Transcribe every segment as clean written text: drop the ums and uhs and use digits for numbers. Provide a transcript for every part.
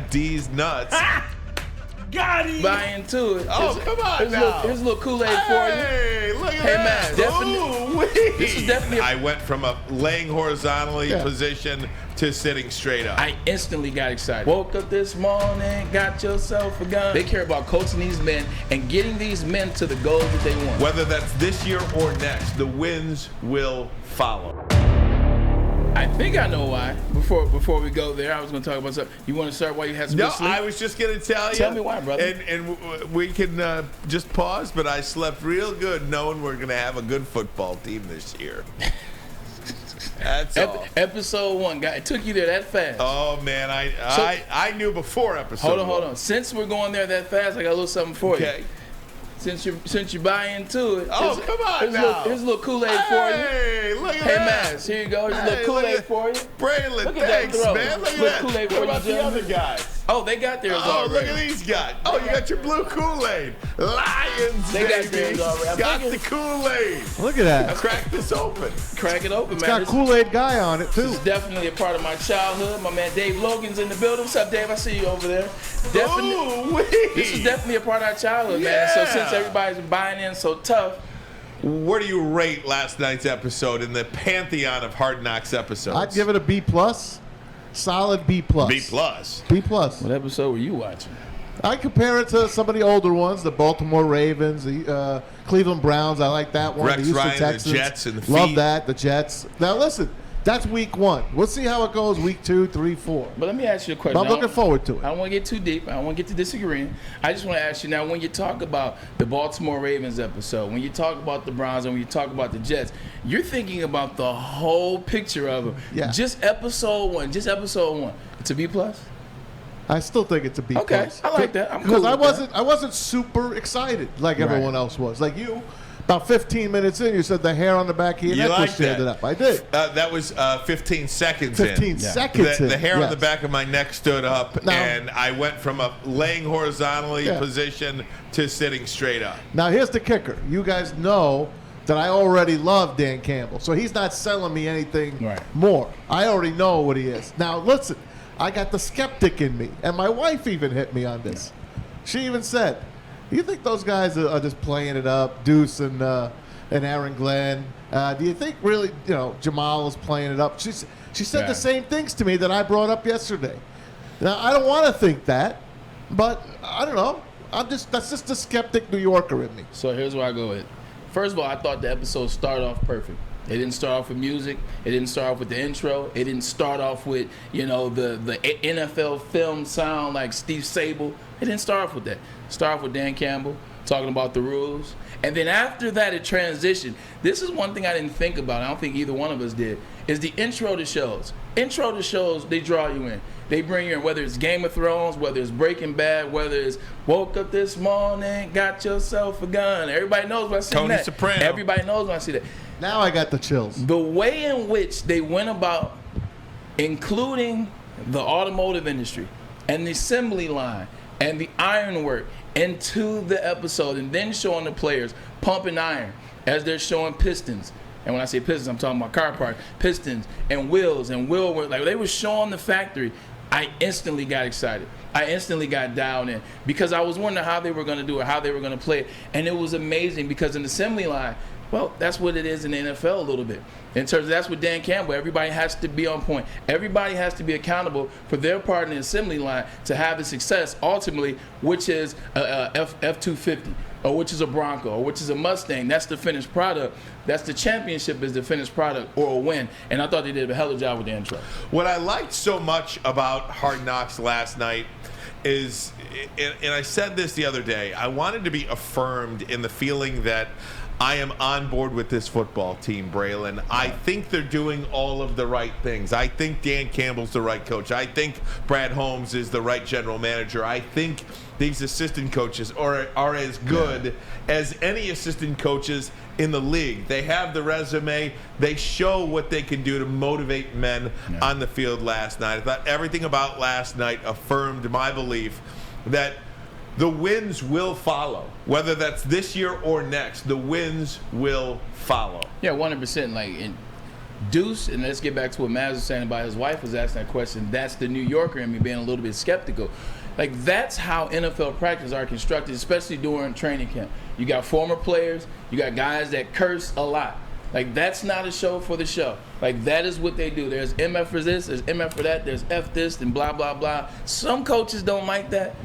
D's nuts. Got him. Buy into it. Oh, come on now. Here's a little Kool-Aid for you. Hey, look at Hey, that. man, this is definitely I went from a laying horizontally position to sitting straight up. I instantly got excited. Woke up this morning, got yourself a gun. They care about coaching these men and getting these men to the goals that they want. Whether that's this year or next, the wins will follow. I think I know why. Before we go there, I was going to talk about something. You want to start while you had some No, good sleep? I was just going to tell you. Tell me why, brother. And we can just pause, but I slept real good knowing we're going to have a good football team this year. That's all. Episode 1, guy. It took you there that fast. Oh, man. I knew before episode Hold on. Since we're going there that fast, I got a little something for you. Okay. Since you buy into it. Oh, come on now. Here's a little Kool-Aid for you. Hey, look at Hey, that. Max, here you go. Here's a little Kool-Aid for you. Braylon, Look at that thanks, throw. man. Look at Little that. Kool-Aid for What you, about the gentlemen. other guys? Oh, they got theirs Oh, already. look at these guys. Oh, you got your blue Kool-Aid. Lions, They got baby. theirs already. Got the Kool-Aid. Look at that. Crack this open. Crack it open, It's man. got Kool-Aid guy on it, too. This is definitely a part of my childhood. My man Dave Logan's in the building. What's up, Dave? I see you over there. This is definitely a part of our childhood, man. So since everybody's buying in so tough, Where do you rate last night's episode in the pantheon of Hard Knocks episodes? I'd give it a B+. Solid B+. B+. B+. what episode were you watching? I compare it to some of the older ones, the Baltimore Ravens, the Cleveland Browns. I like that one. Rex the Houston Ryan, Texans. the Jets, and the Love feet. that, the Jets. Now, listen, that's week 1. We'll see how it goes week 2, 3, 4. But let me ask you a question. But I'm looking forward to I it. don't want to get too deep. I don't want to get to disagreeing. I just want to ask you now, when you talk about the Baltimore Ravens episode, when you talk about the Browns, and when you talk about the Jets, you're thinking about the whole picture of them. Yeah. Just episode 1. It's a B+? I still think it's a B+. Okay, I like that. I'm Because cool with I wasn't super excited like Right. everyone else was. Like you, about 15 minutes in, you said the hair on the back of your You neck was liked that. standing up. I did. That was 15 seconds 15 in. seconds The in. hair on yes. the back of my neck stood up, Now- and I went from a laying horizontally Yeah. position to sitting straight up. Now, here's the kicker. You guys know that I already love Dan Campbell, so he's not selling me anything Right. more. I already know what he is. Now, listen, I got the skeptic in me, and my wife even hit me on this. She even said, you think those guys are just playing it up, Deuce and Aaron Glenn? Do you think really, Jamal is playing it up? She said Yeah. the same things to me that I brought up yesterday. Now, I don't want to think that, but I don't know. That's just the skeptic New Yorker in me. So here's where I go with. First of all, I thought the episode started off perfect. It didn't start off with music. It didn't start off with the intro. It didn't start off with, the NFL film sound like Steve Sable. It didn't start off with that. It started off with Dan Campbell talking about the rules. And then after that, it transitioned. This is one thing I didn't think about. I don't think either one of us did, is the intro to shows. Intro to shows, they draw you in. They bring you in, whether it's Game of Thrones, whether it's Breaking Bad, whether it's woke up this morning, got yourself a gun. Everybody knows when I see Tony that. Soprano. Everybody knows when I see that. Now I got the chills. The way in which they went about including the automotive industry and the assembly line and the ironwork into the episode, and then showing the players pumping iron as they're showing pistons. And when I say pistons, I'm talking about car parts, pistons and wheels and wheel work. Like they were showing the factory, I instantly got excited. I instantly got dialed in because I was wondering how they were going to do it, how they were going to play it. And it was amazing because in the assembly line, well, that's what it is in the NFL a little bit. In terms of that's what Dan Campbell, everybody has to be on point. Everybody has to be accountable for their part in the assembly line to have the success ultimately, which is a F-250 or which is a Bronco or which is a Mustang. That's the finished product. That's the championship is the finished product or a win. And I thought they did a hell of a job with the intro. What I liked so much about Hard Knocks last night is, and I said this the other day, I wanted to be affirmed in the feeling that I am on board with this football team, Braylon. I think they're doing all of the right things. I think Dan Campbell's the right coach. I think Brad Holmes is the right general manager. I think these assistant coaches are as good as any assistant coaches in the league. They have the resume. They show what they can do to motivate men on the field last night. I thought everything about last night affirmed my belief that the wins will follow. Whether that's this year or next, the wins will follow. Yeah, 100%. Like, Deuce, and let's get back to what Maz was saying about his wife was asking that question. That's the New Yorker in me being a little bit skeptical. Like, that's how NFL practices are constructed, especially during training camp. You got former players, you got guys that curse a lot. Like, that's not a show for the show. Like, that is what they do. There's MF for this, there's MF for that, there's F this, and blah, blah, blah. Some coaches don't like that,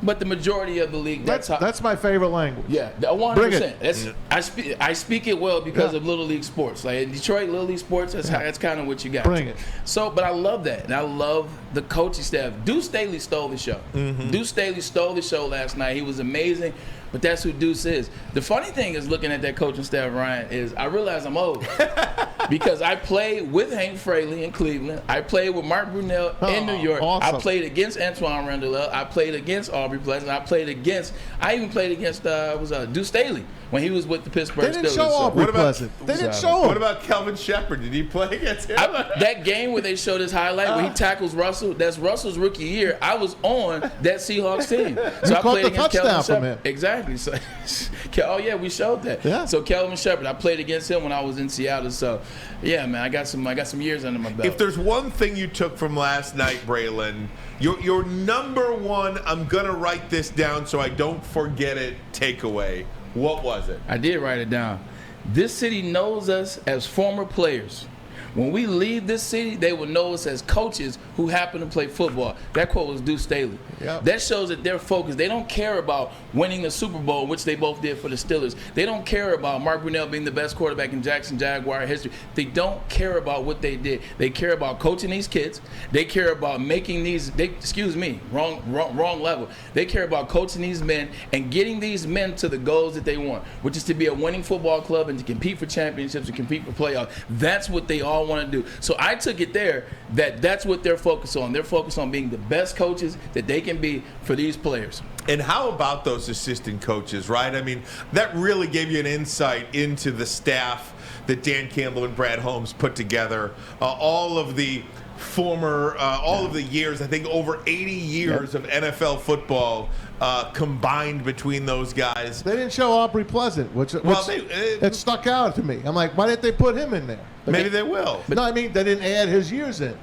but the majority of the league, That's my favorite language. Yeah, 100%. I speak it well because of Little League sports. Like, in Detroit, Little League sports, that's kind of what you got. Bring it. So, but I love that, and I love the coaching staff. Deuce Staley stole the show. Deuce Staley stole the show last night. He was amazing. But that's who Deuce is. The funny thing is, looking at that coaching staff, Ryan, is I realize I'm old. Because I played with Hank Fraley in Cleveland. I played with Mark Brunell in New York. Awesome. I played against Antoine Randall. I played against Aubrey Pleasant. I even played against Deuce Staley when he was with the Pittsburgh Steelers. They didn't show Aubrey Pleasant. They didn't show him. What about Kelvin Shepard? Did he play against him? That game where they showed his highlight where he tackles Russell, that's Russell's rookie year. I was on that Seahawks team. So I caught played the against touchdown Kelvin from Shepard. him. Exactly. So, oh yeah, we showed that. Yeah. So Kelvin Shepard, I played against him when I was in Seattle. So yeah, man, I got some years under my belt. If there's one thing you took from last night, Braylon, your number one, I'm going to write this down so I don't forget it, takeaway, what was it? I did write it down. This city knows us as former players. When we leave this city, they will know us as coaches who happen to play football. That quote was Deuce Staley. Yep. That shows that they're focused. They don't care about winning the Super Bowl, which they both did for the Steelers. They don't care about Mark Brunell being the best quarterback in Jackson Jaguar history. They don't care about what they did. They care about coaching these kids. They care about making these, wrong level. They care about coaching these men and getting these men to the goals that they want, which is to be a winning football club and to compete for championships and compete for playoffs. That's what they all want to do. So I took it there that's what they're focused on. They're focused on being the best coaches that they can be for these players. And how about those assistant coaches, right? I mean, that really gave you an insight into the staff that Dan Campbell and Brad Holmes put together. All of the years, I think over 80 years of NFL football combined between those guys. They didn't show Aubrey Pleasant, which it stuck out to me. I'm like, why didn't they put him in there? Maybe they will. No, I mean, they didn't add his years in.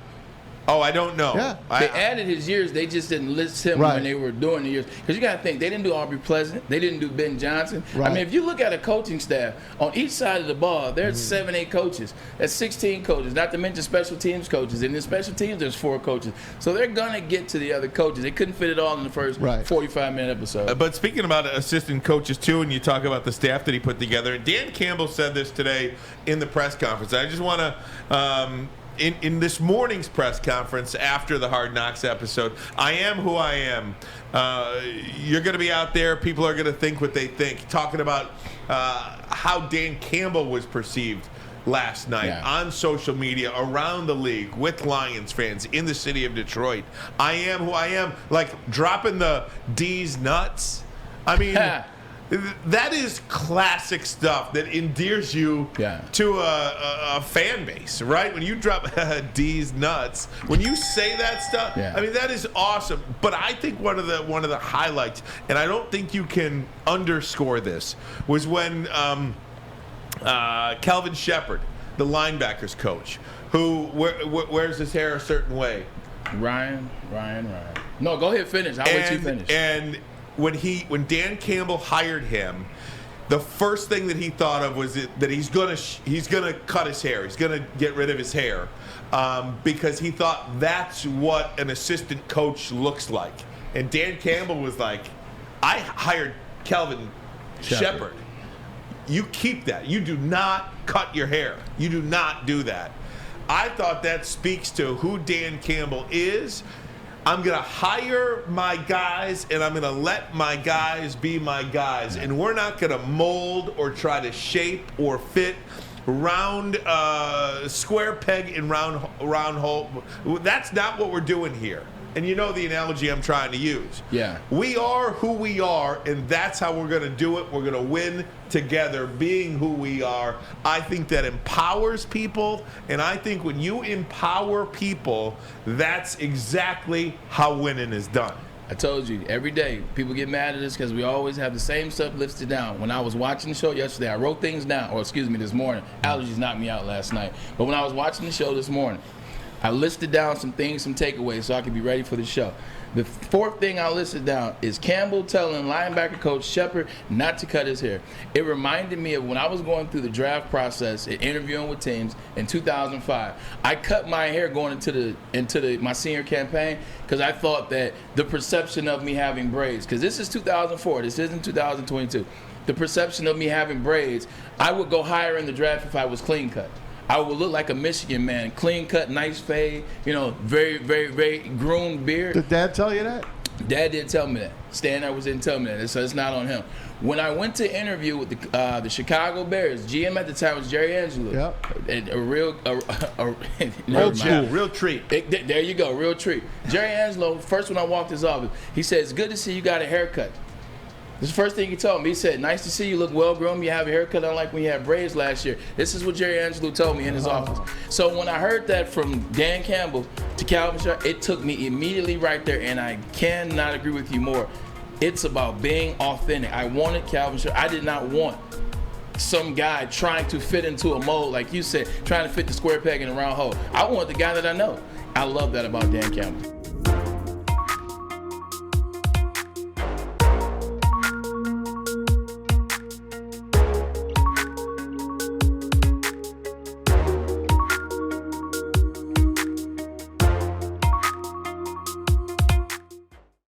Oh, I don't know. Yeah. They added his years. They just didn't list him when they were doing the years. Because you got to think, they didn't do Aubrey Pleasant. They didn't do Ben Johnson. Right. I mean, if you look at a coaching staff, on each side of the ball, there's 7, 8 coaches. That's 16 coaches, not to mention special teams coaches. And in special teams, there's 4 coaches. So they're going to get to the other coaches. They couldn't fit it all in the first 45-minute episode. But speaking about assistant coaches, too, and you talk about the staff that he put together, Dan Campbell said this today in the press conference. I just want to... In this morning's press conference after the Hard Knocks episode, I am who I am. You're going to be out there. People are going to think what they think. Talking about how Dan Campbell was perceived last night on social media, around the league, with Lions fans in the city of Detroit. I am who I am. Like dropping the D's nuts. I mean... That is classic stuff that endears you to a fan base, right? When you drop D's nuts, when you say that stuff, I mean, that is awesome. But I think one of the highlights, and I don't think you can underscore this, was when Kelvin Shepard, the linebackers coach, who wears his hair a certain way. Ryan. No, go ahead, finish. I'll let you finish. And when Dan Campbell hired him, the first thing that he thought of was that he's gonna cut his hair. He's gonna get rid of his hair because he thought that's what an assistant coach looks like. And Dan Campbell was like, "I hired Kelvin Shepard. You keep that. You do not cut your hair. You do not do that." I thought that speaks to who Dan Campbell is. I'm going to hire my guys, and I'm going to let my guys be my guys. And we're not going to mold or try to shape or fit square peg in round hole. That's not what we're doing here. And you know the analogy I'm trying to use. Yeah. We are who we are, and that's how we're going to do it. We're going to win together, being who we are. I think that empowers people, and I think when you empower people, that's exactly how winning is done. I told you, every day people get mad at us because we always have the same stuff listed down. When I was watching the show yesterday, I wrote things down, or excuse me, this morning. Allergies knocked me out last night. But when I was watching the show this morning, I listed down some things, some takeaways, so I could be ready for the show. The fourth thing I listed down is Campbell telling linebacker coach Shepard not to cut his hair. It reminded me of when I was going through the draft process and interviewing with teams in 2005. I cut my hair going into my senior campaign because I thought that the perception of me having braids, because this is 2004, this isn't 2022. The perception of me having braids, I would go higher in the draft if I was clean cut. I would look like a Michigan man, clean cut, nice fade, very, very, very groomed beard. Did Dad tell you that? Dad didn't tell me that. Stan Edwards didn't tell me that, so it's not on him. When I went to interview with the Chicago Bears, GM at the time was Jerry Angelo. Yep. A real Old school, real treat. There you go, real treat. Jerry Angelo, first when I walked his office, he said, "It's good to see you got a haircut." This is the first thing he told me. He said, "Nice to see you, look well groomed. You have a haircut unlike when you had braids last year." This is what Jerry Angelo told me in his office. So when I heard that from Dan Campbell to Calvin Sharp, it took me immediately right there, and I cannot agree with you more. It's about being authentic. I wanted Calvin Sharp. I did not want some guy trying to fit into a mold, like you said, trying to fit the square peg in a round hole. I want the guy that I know. I love that about Dan Campbell.